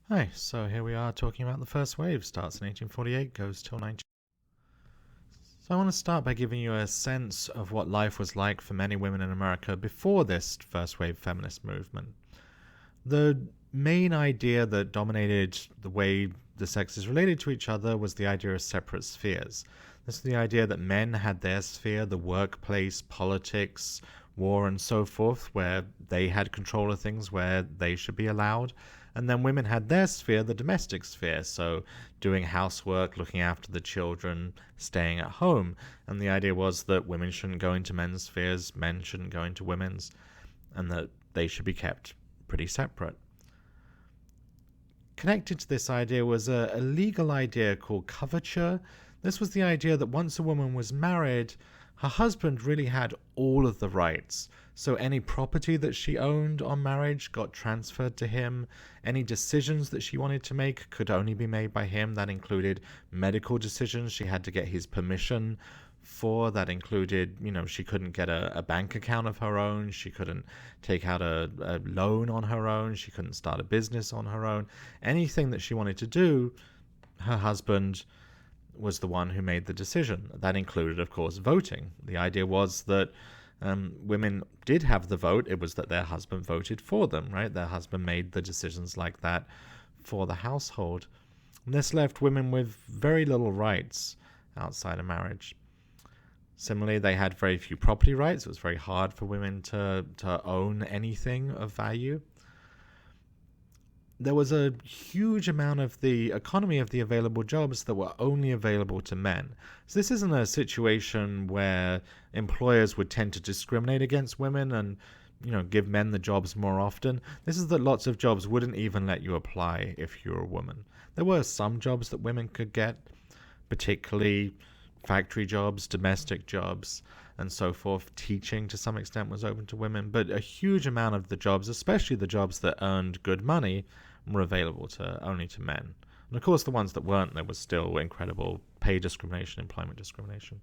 Hi, so here we are talking about the first wave. Starts in 1848, goes till 19. So I want to start by giving you a sense of what life was like for many women in America before this first wave feminist movement. The main idea that dominated the way the sexes related to each other was the idea of separate spheres. This is the idea that men had their sphere, the workplace, politics, war, and so forth, where they had control of things, where they should be allowed. And then women had their sphere, the domestic sphere, so doing housework, looking after the children, staying at home. And the idea was that women shouldn't go into men's spheres, men shouldn't go into women's, and that they should be kept pretty separate. Connected to this idea was a legal idea called coverture. This was the idea that once a woman was married, her husband really had all of the rights. So any property that she owned on marriage got transferred to him. Any decisions that she wanted to make could only be made by him. That included medical decisions. She had to get his permission for. That included, she couldn't get a bank account of her own. She couldn't take out a loan on her own. She couldn't start a business on her own. Anything that she wanted to do, her husband was the one who made the decision. That included, of course, voting. The idea was that women did have the vote. It was that their husband voted for them, right? Their husband made the decisions like that for the household. And this left women with very little rights outside of marriage. Similarly, they had very few property rights. It was very hard for women to own anything of value. There was a huge amount of the economy of the available jobs that were only available to men. So this isn't a situation where employers would tend to discriminate against women and give men the jobs more often. This is that lots of jobs wouldn't even let you apply if you're a woman. There were some jobs that women could get, particularly factory jobs, domestic jobs, and so forth. Teaching to some extent was open to women, but a huge amount of the jobs, especially the jobs that earned good money, were available only to men. And of course, the ones that weren't, there was still incredible pay discrimination, employment discrimination.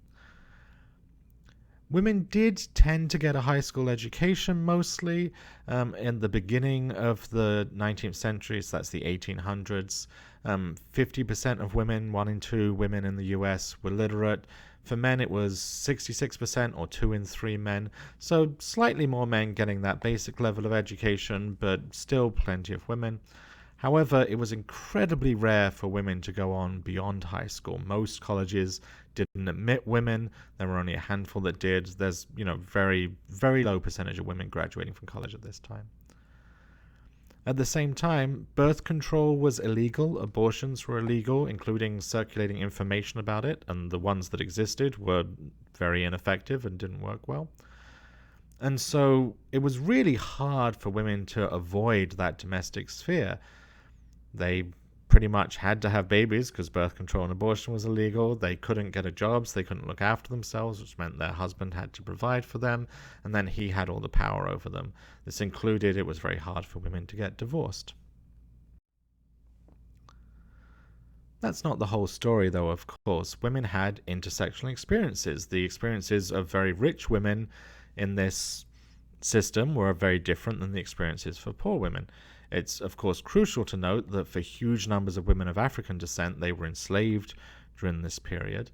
Women did tend to get a high school education mostly in the beginning of the 19th century, so that's the 1800s. 50% of women, 1 in 2 women in the US, were literate. For men, it was 66%, or 2 in 3 men. So slightly more men getting that basic level of education, but still plenty of women. However, it was incredibly rare for women to go on beyond high school. Most colleges didn't admit women. There were only a handful that did. There's, very, very low percentage of women graduating from college at this time. At the same time, birth control was illegal. Abortions were illegal, including circulating information about it, and the ones that existed were very ineffective and didn't work well. And so it was really hard for women to avoid that domestic sphere. They pretty much had to have babies because birth control and abortion was illegal. They couldn't get a job, so they couldn't look after themselves, which meant their husband had to provide for them, and then he had all the power over them. This included, it was very hard for women to get divorced. That's not the whole story, though, of course. Women had intersectional experiences. The experiences of very rich women in this system were very different than the experiences for poor women. It's, of course, crucial to note that for huge numbers of women of African descent, they were enslaved during this period.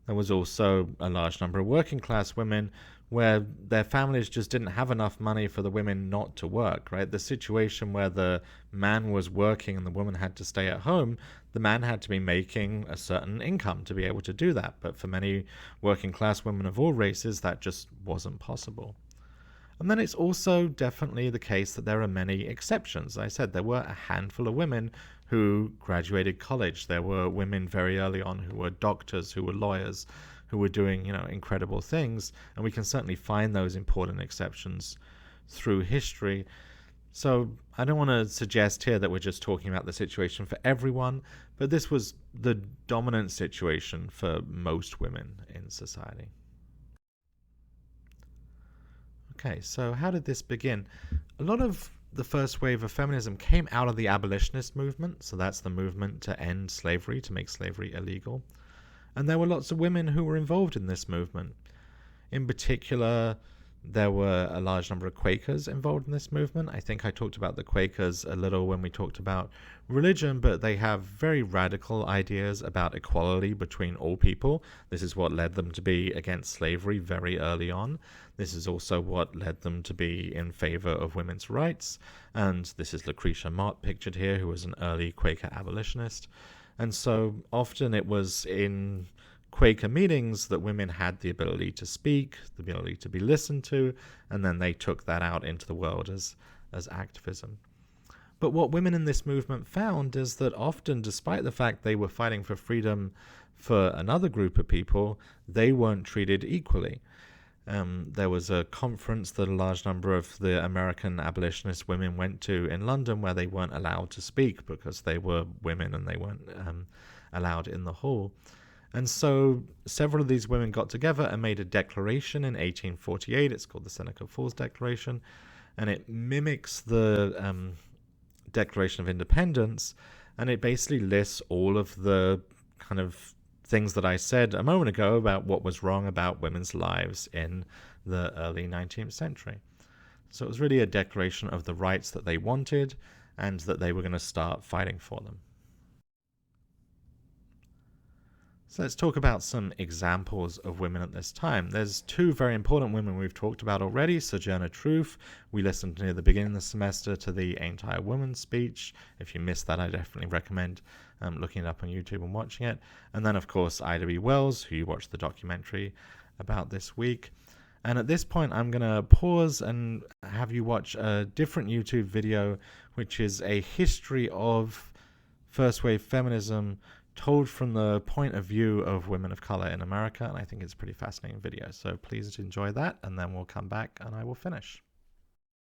There was also a large number of working class women where their families just didn't have enough money for the women not to work, right? The situation where the man was working and the woman had to stay at home, the man had to be making a certain income to be able to do that. But for many working class women of all races, that just wasn't possible. And then it's also definitely the case that there are many exceptions. I said there were a handful of women who graduated college. There were women very early on who were doctors, who were lawyers, who were doing, incredible things. And we can certainly find those important exceptions through history. So I don't want to suggest here that we're just talking about the situation for everyone, but this was the dominant situation for most women in society. Okay, so how did this begin? A lot of the first wave of feminism came out of the abolitionist movement, so that's the movement to end slavery, to make slavery illegal. And there were lots of women who were involved in this movement. In particular, There were a large number of Quakers involved in this movement. I think I talked about the Quakers a little when we talked about religion, but they have very radical ideas about equality between all people. This is what led them to be against slavery very early on. This is also what led them to be in favor of women's rights. And this is Lucretia Mott pictured here, who was an early Quaker abolitionist. And so often it was in Quaker meetings that women had the ability to speak, the ability to be listened to, and then they took that out into the world as activism. But what women in this movement found is that often, despite the fact they were fighting for freedom for another group of people, they weren't treated equally. There was a conference that a large number of the American abolitionist women went to in London where they weren't allowed to speak because they were women and they weren't allowed in the hall. And so several of these women got together and made a declaration in 1848. It's called the Seneca Falls Declaration, and it mimics the Declaration of Independence, and it basically lists all of the kind of things that I said a moment ago about what was wrong about women's lives in the early 19th century. So it was really a declaration of the rights that they wanted and that they were going to start fighting for them. So let's talk about some examples of women at this time. There's two very important women we've talked about already. Sojourner Truth. We listened near the beginning of the semester to the Ain't I a Woman speech. If you missed that, I definitely recommend looking it up on YouTube and watching it. And then, of course, Ida B. Wells, who you watched the documentary about this week. And at this point, I'm going to pause and have you watch a different YouTube video, which is a history of first wave feminism told from the point of view of women of color in America, and I think it's a pretty fascinating video. So please enjoy that, and then we'll come back and I will finish.